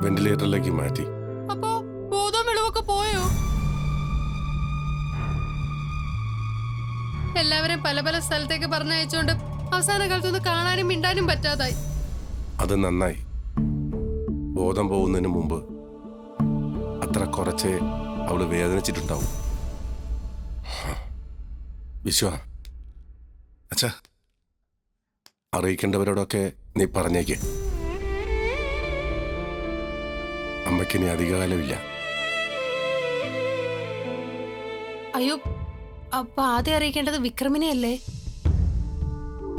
വെന്റിലേറ്ററിലേക്ക് മാറ്റി. അപ്പോ ബോധം വെളിവൊക്കെ പോയോ? എല്ലാവരെയും പല പല സ്ഥലത്തേക്ക് പറഞ്ഞയച്ചുകൊണ്ട് അവസാന കാലത്തൊന്ന് കാണാനും മിണ്ടാനും പറ്റാതായി. അത് നന്നായി. ബോധം പോകുന്നതിന് മുമ്പ് അത്ര കുറച്ചേ അവള് വേദനിച്ചിട്ടുണ്ടാവും. വിശ്വ, അച്ഛാ, അറിയിക്കേണ്ടവരോടൊക്കെ നീ പറഞ്ഞേക്ക്. അമ്മയ്ക്കിനി അധികകാലമില്ല. അയ്യോ, അപ്പൊ ആദ്യം അറിയിക്കേണ്ടത് വിക്രമിനെയല്ലേ?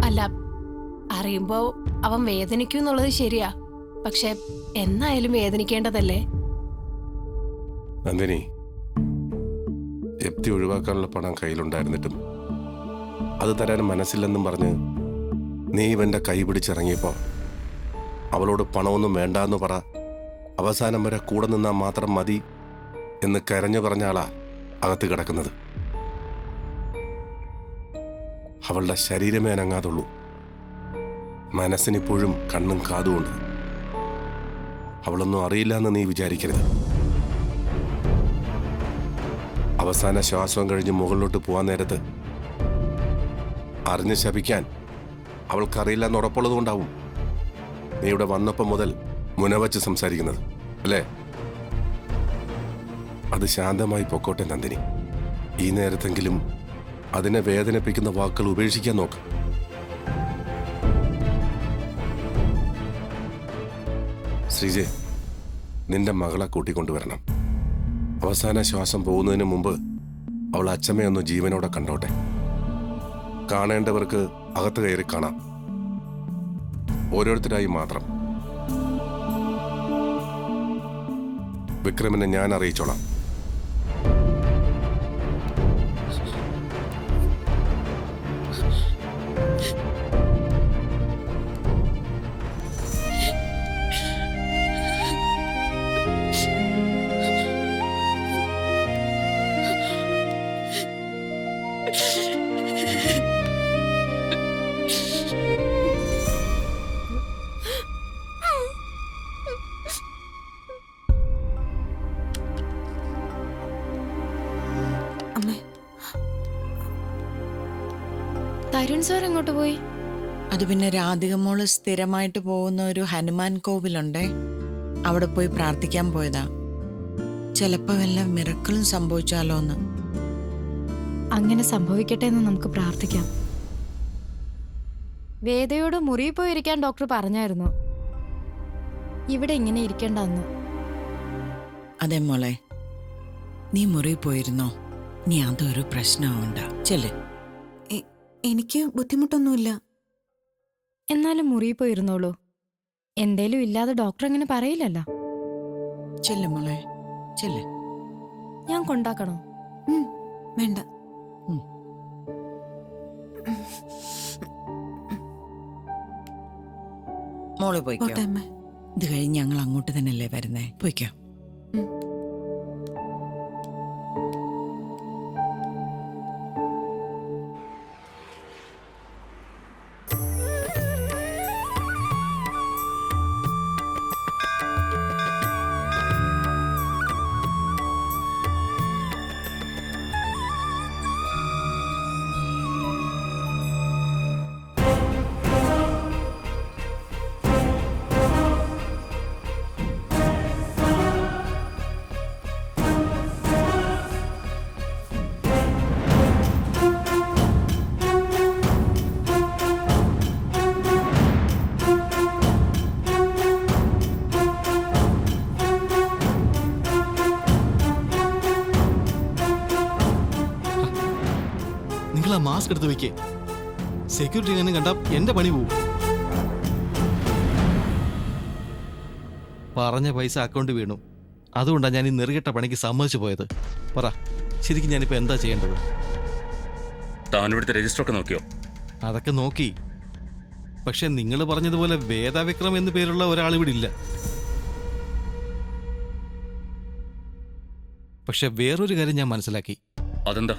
അല്ല, അറിയുമ്പോ അവൻ വേദനിക്കും എന്നുള്ളത് ശരിയാ. പക്ഷെ എന്നായാലും വേദനിക്കേണ്ടതല്ലേ? നന്ദിനി, ജപ്തി ഒഴിവാക്കാനുള്ള പണം കയ്യിലുണ്ടായിരുന്നിട്ടും അത് തരാൻ മനസ്സില്ലെന്നും പറഞ്ഞ് നീ ഇവന്റെ കൈ പിടിച്ചിറങ്ങിയപ്പോ അവളോട് പണമൊന്നും വേണ്ടാന്ന് പറ, അവസാനം വരെ കൂടെ നിന്നാൽ മാത്രം മതി എന്ന് കരഞ്ഞു പറഞ്ഞ ആളാ അകത്ത് കിടക്കുന്നത്. അവളുടെ ശരീരമേ അനങ്ങാതുള്ളൂ. മനസ്സിനിപ്പോഴും കണ്ണും കാതുകൊണ്ട്. അവളൊന്നും അറിയില്ല എന്ന് നീ വിചാരിക്കരുത്. അവസാന ശ്വാസം കഴിഞ്ഞ് മുകളിലോട്ട് പോകാൻ നേരത്ത് അറിഞ്ഞ് ശപിക്കാൻ അവൾക്കറിയില്ല എന്ന് ഉറപ്പുള്ളത് കൊണ്ടാവും നീ ഇവിടെ വന്നപ്പോൾ മുതൽ മുനവച്ച് സംസാരിക്കുന്നത്, അല്ലേ? അത് ശാന്തമായി പൊക്കോട്ടെ നന്ദിനി. ഈ നേരത്തെങ്കിലും അതിനെ വേദനിപ്പിക്കുന്ന വാക്കുകൾ ഉപേക്ഷിക്കാൻ നോക്ക്. ശ്രീജെ, നിന്റെ മകളെ കൂട്ടിക്കൊണ്ടുവരണം. അവസാന ശ്വാസം പോകുന്നതിന് മുമ്പ് അവൾ അച്ഛമ്മയൊന്ന് ജീവനോടെ കണ്ടോട്ടെ. കാണേണ്ടവർക്ക് അകത്ത് കയറി കാണാം, ഓരോരുത്തരായി മാത്രം. വിക്രമിനെ ഞാൻ അറിയിച്ചോളാം. തരുൺ സാർ എങ്ങോട്ട് പോയി? അത് പിന്നെ രാധിക മോള് സ്ഥിരമായിട്ട് പോകുന്ന ഒരു ഹനുമാൻ കോവിലുണ്ടേ, അവിടെ പോയി പ്രാർത്ഥിക്കാൻ പോയതാ. ചിലപ്പോ വല്ല മിറക്കിളും സംഭവിച്ചാലോന്ന്. അങ്ങനെ സംഭവിക്കട്ടെ എന്ന് നമുക്ക് പ്രാർത്ഥിക്കാം. വേദയോട് മുറിയിൽ പോയിരിക്കാൻ ഡോക്ടർ പറഞ്ഞായിരുന്നു. ഇവിടെ ഇങ്ങനെ ഇരിക്കണ്ടെന്ന്. അതെ മോളെ, നീ മുറിയിൽ പോയിരുന്നോ? നീ അതൊരു പ്രശ്നമുണ്ട. ചെല്ല്. എനിക്ക് ബുദ്ധിമുട്ടൊന്നുമില്ല. എന്നാലും മുറിയിൽ പോയിരുന്നോളൂ. എന്തേലും ഇല്ലാതെ ഡോക്ടർ അങ്ങനെ പറയില്ലല്ലോ. ചെല്ല് മോളെ, ചെല്ല്. ഞാൻ കൊണ്ടാക്കണോ? വേണ്ട. മോള് പോയിക്കോ. ഇത് കഴിഞ്ഞ് ഞങ്ങൾ അങ്ങോട്ട് തന്നെയല്ലേ വരുന്നേ. പോയിക്കോ. മാസ്ക് എടുത്ത് വെക്കേ. സെക്യൂരിറ്റി എങ്ങനെ കണ്ടാ എന്റെ പണി പോവും. പറഞ്ഞ പൈസ അക്കൗണ്ട് വീണു. അതുകൊണ്ടാണ് ഞാൻ ഈ നെറുകെട്ട പണിക്ക് സമ്മതിച്ചു പോയത്. പറ, ശരിക്കും ഞാനിപ്പോൾ എന്താ ചെയ്യേണ്ടത്? താൻ ഇവിടുത്തെ രജിസ്റ്റർ ഒക്കെ നോക്കിയോ? അതൊക്കെ നോക്കി. പക്ഷെ നിങ്ങൾ പറഞ്ഞതുപോലെ വേദവിക്രം എന്ന് പേരുള്ള ഒരാൾ ഇവിടെ ഇല്ല. പക്ഷെ വേറൊരു കാര്യം ഞാൻ മനസ്സിലാക്കി. അതെന്താ?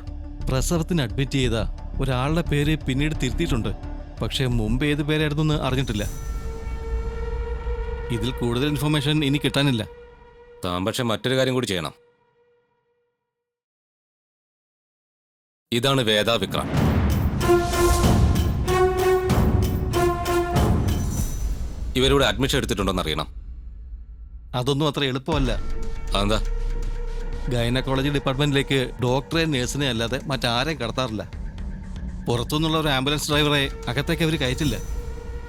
പ്രസവത്തിന് അഡ്മിറ്റ് ചെയ്ത ഒരാളുടെ പേര് പിന്നീട് തിരുത്തിയിട്ടുണ്ട്. പക്ഷെ മുമ്പ് ഏത് പേരായിരുന്നു എന്ന് അറിഞ്ഞിട്ടില്ല. ഇതിൽ കൂടുതൽ ഇൻഫർമേഷൻ ഇനി കിട്ടാനില്ല. താൻ പക്ഷെ മറ്റൊരു കാര്യം കൂടി ചെയ്യണം. ഇതാണ് വേദവിക്രം. ഇവരിവിടെ അഡ്മിഷൻ എടുത്തിട്ടുണ്ടോന്ന് അറിയണം. അതൊന്നും അത്ര എളുപ്പമല്ല. അതെന്താ? ഗൈനക്കോളജി ഡിപ്പാർട്ട്മെന്റിലേക്ക് ഡോക്ടറെ നഴ്സിനെ അല്ലാതെ മറ്റാരെയും കടത്താറില്ല. പുറത്തുനിന്നുള്ള ഒരു ആംബുലൻസ് ഡ്രൈവറെ അകത്തേക്ക് അവർ കയറ്റില്ല.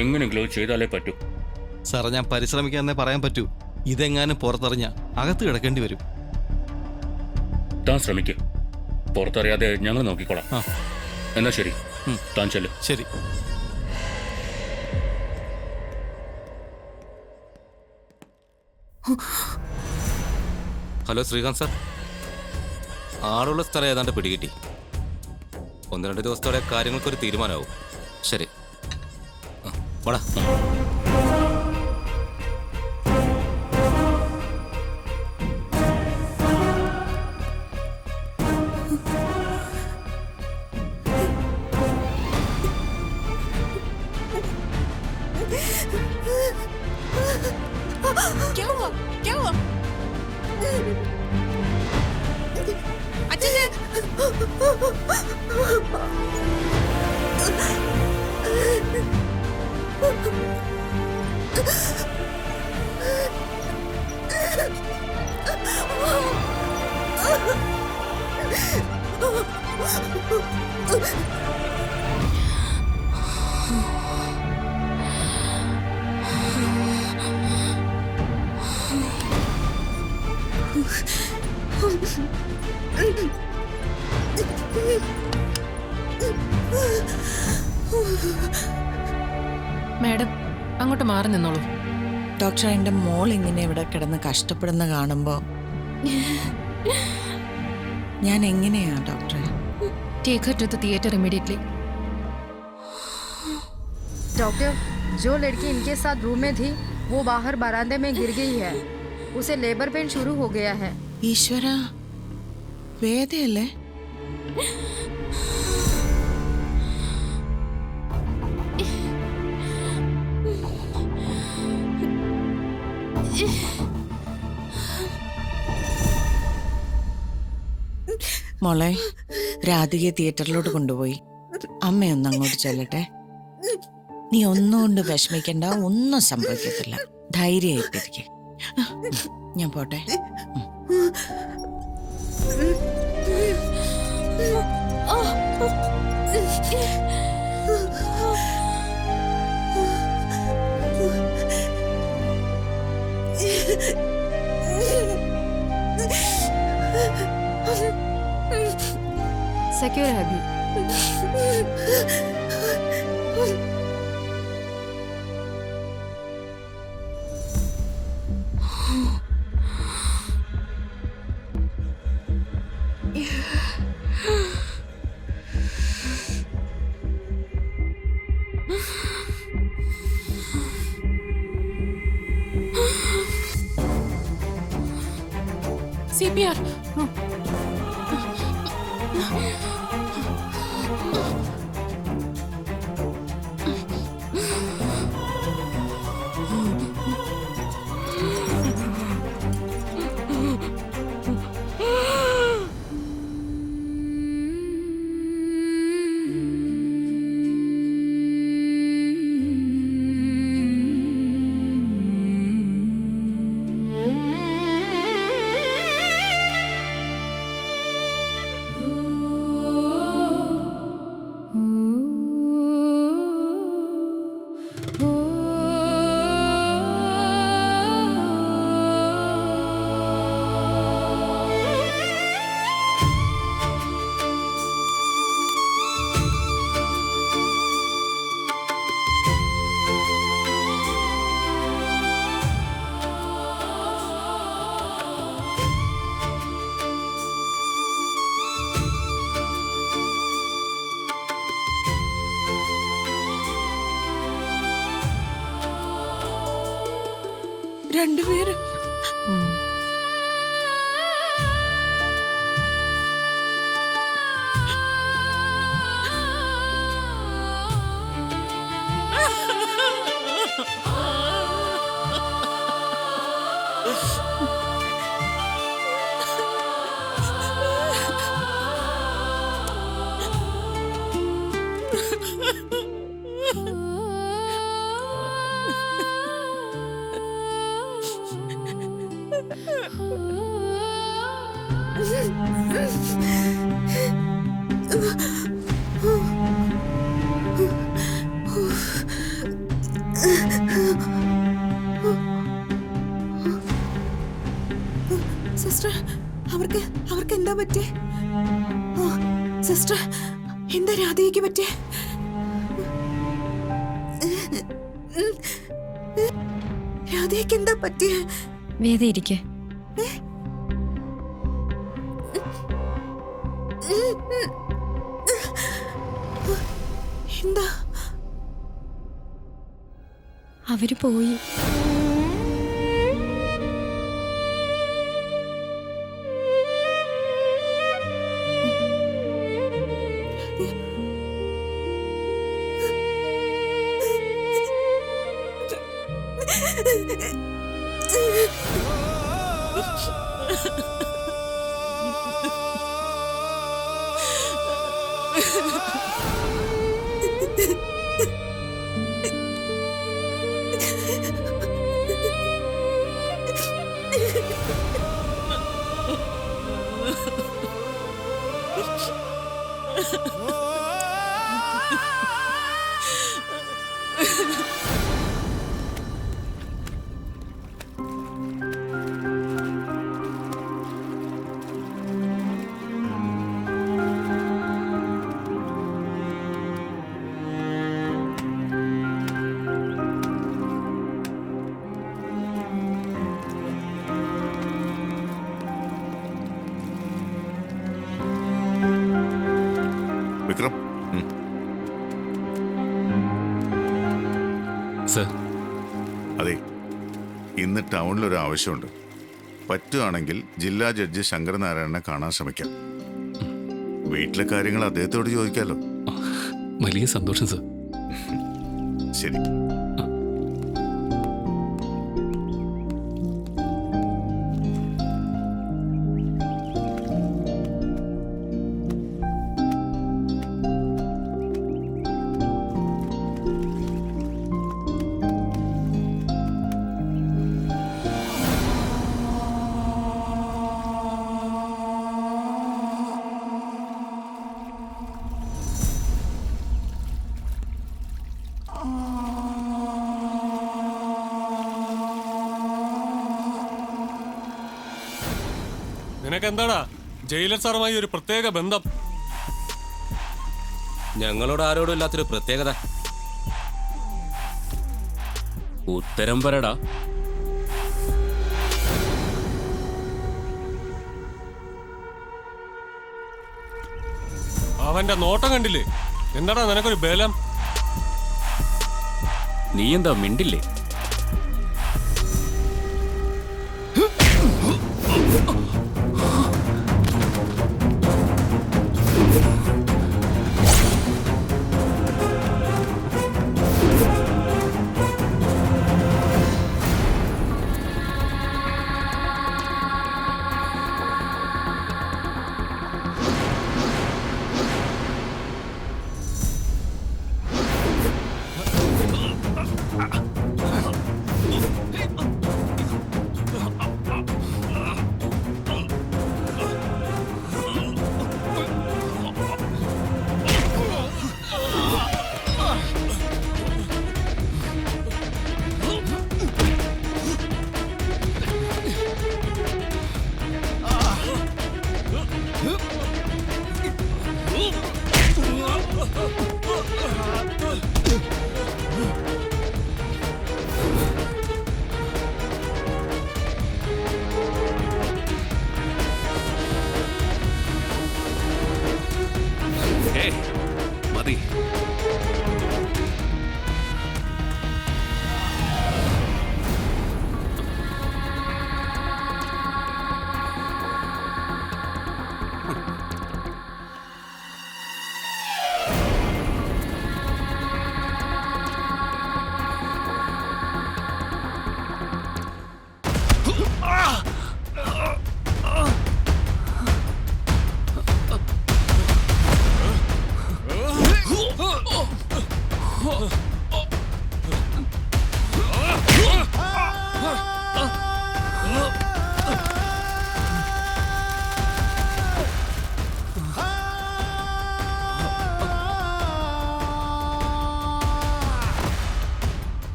എങ്ങനെയെങ്കിലും ചെയ്താലേ പറ്റൂ. സാറേ, ഞാൻ പരിശ്രമിക്കാന്നേ പറയാൻ പറ്റൂ. ഇതെങ്ങാനും പുറത്തറിഞ്ഞ അകത്ത് കിടക്കേണ്ടി വരും. താൻ ശ്രമിക്കുക. പുറത്തറിയാതെ ഞങ്ങൾ നോക്കിക്കോളാം. ആ. എന്നാ ശരി, താൻ ചെല്ലു. ശരി. ഹലോ ശ്രീകാന്ത് സാർ, ആളുള്ള സ്ഥലം ഏതാണ്ട് പിടികിട്ടി. 1-2 ദിവസത്തോടെ കാര്യങ്ങൾക്കൊരു തീരുമാനമാവും. ശരി, വാടാ. മാഡം, അങ്ങോട്ട് മാറി നിന്നോളൂ. ഡോക്ടർ, എൻ്റെ മോൾ ഇങ്ങനെ ഇവിടെ കിടന്ന് കഷ്ടപ്പെടുന്ന കാണുമ്പോൾ ഞാൻ എങ്ങനെയാ ഡോക്ടറെ? Take her to the theater immediately. Doctor, जो लड़की इनके साथ रूम में थी वो बाहर बरामदे में गिर गई है. उसे लेबर पेन शुरू हो गया है. ഈശ്വര, വേദയല്ലേ? മോളെ, രാധികയെ തിയേറ്ററിലോട്ട് കൊണ്ടുപോയി. അമ്മയൊന്ന് അങ്ങോട്ട് ചെല്ലട്ടെ. നീ ഒന്നുകൊണ്ട് വിഷമിക്കണ്ട, ഒന്നും സംഭവിക്കത്തില്ല. ധൈര്യമായിട്ടിരിക്കെ. ഞാൻ പോട്ടെ. सिक्योर है अभी. CPR. രണ്ടുപേരും സിസ്റ്റർ, അവർക്ക് എന്താ പറ്റേ? സിസ്റ്റർ, എന്താ രാധയ്ക്ക് പറ്റേ? രാധയ്ക്ക് എന്താ പറ്റിയ? വേദ ഇരിക്കെ. എന്താ? അവര് പോയി. വിക്രം, സർ, അതെ, ഇന്ന് ടൗണിലൊരു ആവശ്യമുണ്ട്. പറ്റുകയാണെങ്കിൽ ജില്ലാ ജഡ്ജി ശങ്കരനാരായണനെ കാണാൻ ശ്രമിക്കാം. വീട്ടിലെ കാര്യങ്ങൾ അദ്ദേഹത്തോട് ചോദിക്കാലോ. വലിയ സന്തോഷം സർ. ശരി. നിനക്കെന്താടാ ജയിലർ സാറുമായി ഒരു പ്രത്യേക ബന്ധം? ഞങ്ങളോട് ആരോടും ഇല്ലാത്തൊരു പ്രത്യേകത. ഉത്തരം പറടാ. അവന്റെ നോട്ടം കണ്ടില്ലേ? എന്താടാ നിനക്കൊരു ബലം? നീ എന്താ മിണ്ടില്ലേ?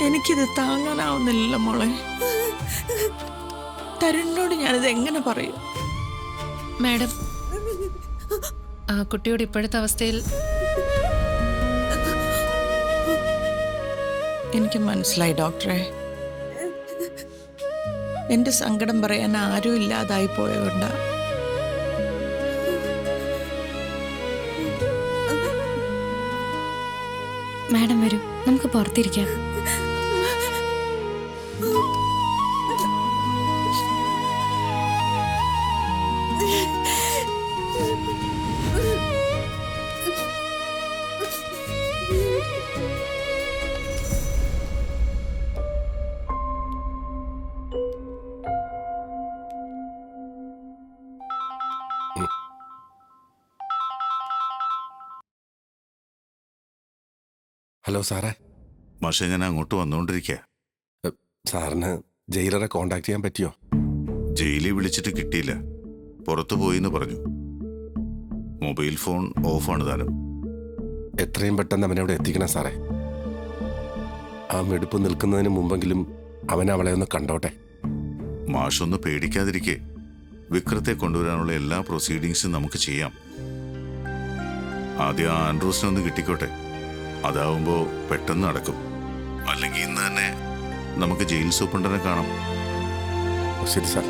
എനിക്കിത് താങ്ങാനാവുന്നില്ല മോളെ. തരുണിനോട് ഞാനിത് എങ്ങനെ പറയും? മാഡം, ആ കുട്ടിയുടെ ഇപ്പോഴത്തെ അവസ്ഥയിൽ എനിക്ക് മനസ്സിലായി ഡോക്ടറെ. എന്റെ സങ്കടം പറയാൻ ആരും ഇല്ലാതായി പോയതുകൊണ്ടാ. മാഡം വരൂ, നമുക്ക് പുറത്തിരിക്കാം. ഹലോ സാറേ. മാഷെ, ഞാൻ അങ്ങോട്ട് വന്നുകൊണ്ടിരിക്കുക. സാറിന് ജയിലറെ കോണ്ടാക്ട് ചെയ്യാൻ പറ്റിയോ? ജയിലിൽ വിളിച്ചിട്ട് കിട്ടിയില്ല. പുറത്തു പോയിന്ന് പറഞ്ഞു. മൊബൈൽ ഫോൺ ഓഫാണ് താനും. എത്രയും പെട്ടെന്ന് അവനവിടെ എത്തിക്കണം സാറേ. ആ മെടുപ്പ് നിൽക്കുന്നതിന് മുമ്പെങ്കിലും അവൻ അവളെ ഒന്ന് കണ്ടോട്ടെ. മാഷൊന്ന് പേടിക്കാതിരിക്കെ. വിക്രത്തെ കൊണ്ടുവരാനുള്ള എല്ലാ പ്രൊസീഡിങ്സും നമുക്ക് ചെയ്യാം. ആദ്യം ആ ആൻഡ്രൂസിനെ ഒന്ന് കിട്ടിക്കോട്ടെ. അതാവുമ്പോ പെട്ടെന്ന് നടക്കും. അല്ലെങ്കിൽ ഇന്ന് തന്നെ നമുക്ക് ജയിൽ സൂപ്രണ്ടിനെ കാണാം. ശരി സാർ.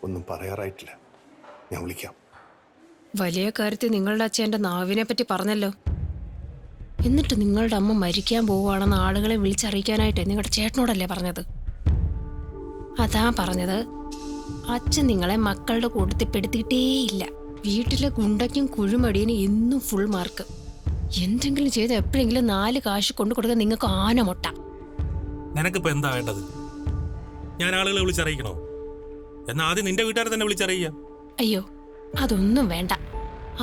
ഒന്നും പറയാറായിട്ടില്ല, ഞാൻ വിളിക്കാം. വലിയ കാര്യത്തിൽ നിങ്ങളുടെ അച്ഛൻ എൻ്റെ നാവിനെ പറ്റി പറഞ്ഞല്ലോ. എന്നിട്ട് നിങ്ങളുടെ അമ്മ മരിക്കാൻ പോവുകയാണെന്ന് ആളുകളെ വിളിച്ചറിയിക്കാനായിട്ട് നിങ്ങളുടെ ചേട്ടനോടല്ലേ പറഞ്ഞത്? അതാ പറഞ്ഞത്, അച്ഛൻ നിങ്ങളെ മക്കളുടെ കൂട്ടത്തിൽ പെടുത്തിയിട്ടേയില്ല. വീട്ടിലെ ഗുണ്ടയ്ക്കും കുഴിമടിയനും എന്നും ഫുൾ മാർക്ക്. എന്തെങ്കിലും ചെയ്ത് എപ്പോഴെങ്കിലും 4 കാശ് കൊണ്ടു കൊടുക്കാൻ നിങ്ങൾക്ക് ആന മുട്ട. നിനക്കിപ്പോ എന്താ വേണ്ടത്? ഞാൻ ആളുകളെ വിളിച്ചറിയിക്കണോ? എന്നാ ആദ്യം നിന്റെ വീട്ടുകാരെ തന്നെ വിളിച്ചറിയിക്കാം. അയ്യോ, അതൊന്നും വേണ്ട.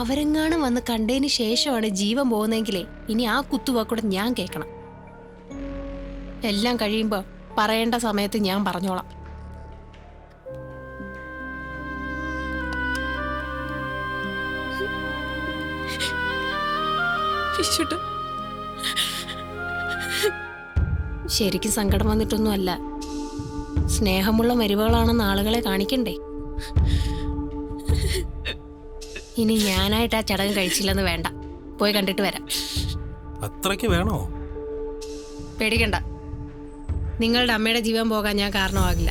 അവരെങ്ങാനും വന്ന് കണ്ടതിന് ശേഷമാണ് ജീവൻ പോകുന്നതെങ്കിലേ ഇനി ആ കുത്തുവാക്കൂടെ ഞാൻ കേൾക്കണം. എല്ലാം കഴിയുമ്പോൾ പറയേണ്ട സമയത്ത് ഞാൻ പറഞ്ഞോളാം. ശരിക്കും സങ്കടം വന്നിട്ടൊന്നുമല്ല. സ്നേഹമുള്ള മരുമകളാണെന്ന് ആളുകളെ കാണിക്കണ്ടേ? ഇനി ഞാനായിട്ട് ആ ചടങ്ങ് കഴിച്ചില്ലെന്ന് വേണ്ട. പോയി കണ്ടിട്ട് വരാം. അത്രയ്ക്ക് വേണോ? പേടിക്കണ്ട, നിങ്ങളുടെ അമ്മയുടെ ജീവൻ പോകാൻ ഞാൻ കാരണമാകില്ല.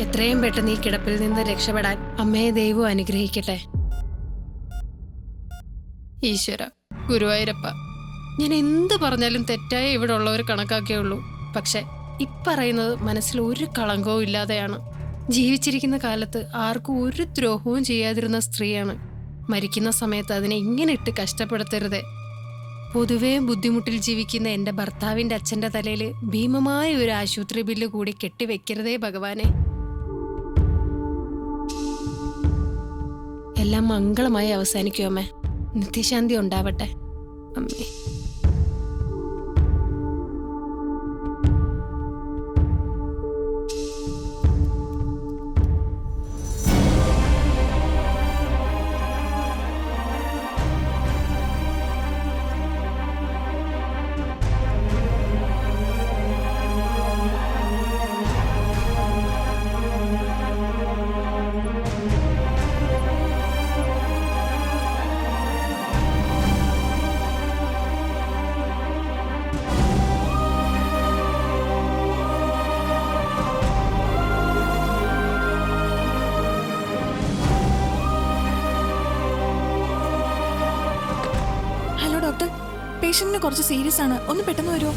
എത്രയും പെട്ടെന്ന് ഈ കിടപ്പിൽ നിന്ന് രക്ഷപ്പെടാൻ അമ്മയെ ദൈവം അനുഗ്രഹിക്കട്ടെ. ഈശ്വര, ഗുരുവായൂരപ്പ, ഞാൻ എന്ത് പറഞ്ഞാലും തെറ്റായ ഇവിടെ ഉള്ളവർ കണക്കാക്കിയുള്ളൂ. പക്ഷെ ഇപ്പറയുന്നത് മനസ്സിൽ ഒരു കളങ്കവും ഇല്ലാതെയാണ്. ജീവിച്ചിരിക്കുന്ന കാലത്ത് ആർക്കും ഒരു ദ്രോഹവും ചെയ്യാതിരുന്ന സ്ത്രീയാണ്. മരിക്കുന്ന സമയത്ത് അതിനെ ഇങ്ങനെ ഇട്ട് കഷ്ടപ്പെടുത്തരുതേ. പൊതുവേ ബുദ്ധിമുട്ടിൽ ജീവിക്കുന്ന എൻ്റെ ഭർത്താവിൻ്റെ അച്ഛൻ്റെ തലയിൽ ഭീമമായ ഒരു ആശുപത്രി ബില്ല് കൂടി കെട്ടിവെക്കരുതേ ഭഗവാനെ. എല്ലാം മംഗളമായി അവസാനിക്കും അമ്മേ. നിത്യശാന്തി ഉണ്ടാവട്ടെ അമ്മേ. പേഷ്യന്റിന് കുറച്ച് സീരിയസ് ആണ്. ഒന്ന് പെട്ടെന്ന് വരുമോ?